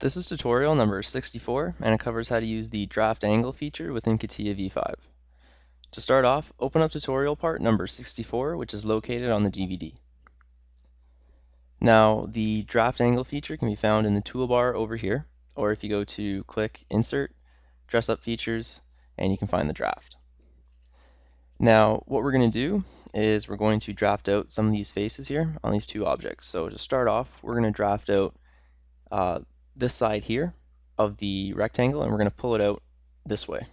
This is tutorial number 64, and it covers how to use the draft angle feature within CATIA v5. To start off, open up tutorial part number 64, which is located on the DVD. Now, the draft angle feature can be found in the toolbar over here, or if you go to click Insert, Dress Up Features, and you can find the draft. Now, what we're going to do is we're going to draft out some of these faces here on these two objects. So to start off, we're going to draft out this side here of the rectangle, and we're going to pull it out this way.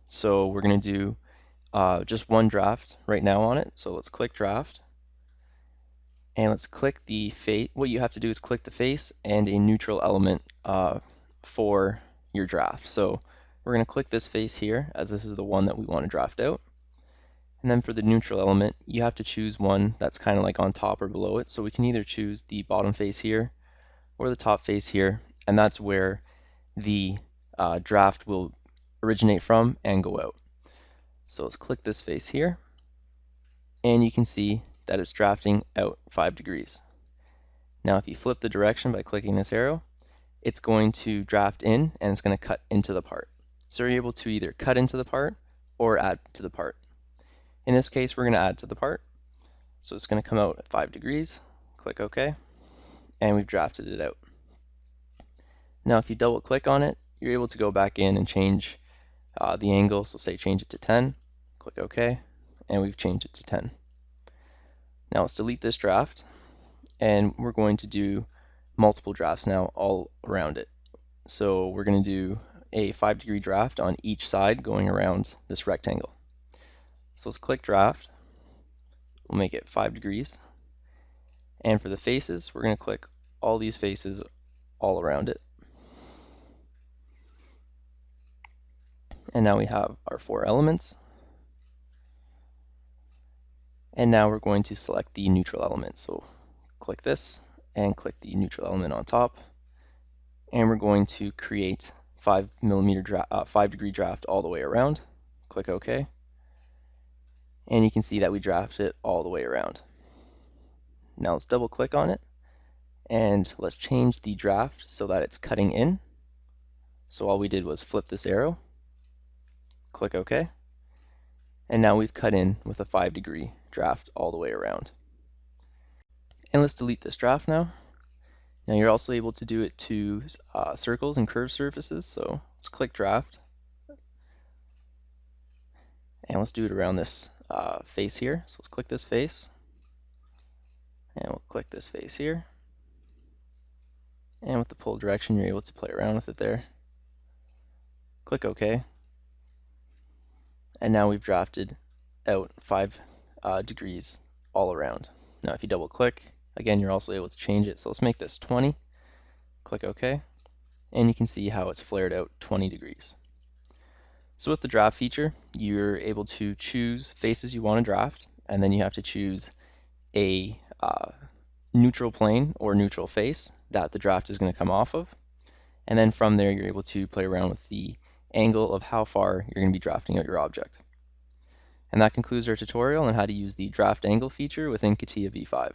So we're going to do just one draft right now on it. So let's click draft, and let's click the face. What you have to do is click the face and a neutral element for your draft. So we're going to click this face here, as this is the one that we want to draft out. And then for the neutral element, you have to choose one that's kind of like on top or below it. So we can either choose the bottom face here or the top face here, and that's where the draft will originate from and go out. So let's click this face here, and you can see that it's drafting out 5 degrees. Now if you flip the direction by clicking this arrow, it's going to draft in and it's going to cut into the part. So you're able to either cut into the part or add to the part. In this case, we're going to add to the part. So it's going to come out at 5 degrees. Click OK, and we've drafted it out. Now if you double click on it, you're able to go back in and change the angle. So say change it to 10, click OK, and we've changed it to 10. Now let's delete this draft, and we're going to do multiple drafts now all around it. So we're going to do a 5-degree draft on each side going around this rectangle. So let's click draft, we'll make it 5 degrees, and for the faces, we're going to click all these faces all around it. And now we have our 4 elements. And now we're going to select the neutral element. So click this and click the neutral element on top. And we're going to create 5-degree draft all the way around. Click OK. And you can see that we drafted it all the way around. Now let's double click on it, and let's change the draft so that it's cutting in. So all we did was flip this arrow, click OK, and now we've cut in with a 5-degree draft all the way around. And let's delete this draft now. Now you're also able to do it to circles and curved surfaces, so let's click draft, and let's do it around this face here. So let's click this face, and we'll click this face here, and with the pull direction you're able to play around with it there. Click OK, and now we've drafted out 5 degrees all around. Now if you double click, again you're also able to change it. So let's make this 20, click OK, and you can see how it's flared out 20 degrees. So with the draft feature, you're able to choose faces you want to draft, and then you have to choose a neutral plane or neutral face that the draft is going to come off of. And then from there, you're able to play around with the angle of how far you're going to be drafting out your object. And that concludes our tutorial on how to use the draft angle feature within CATIA v5.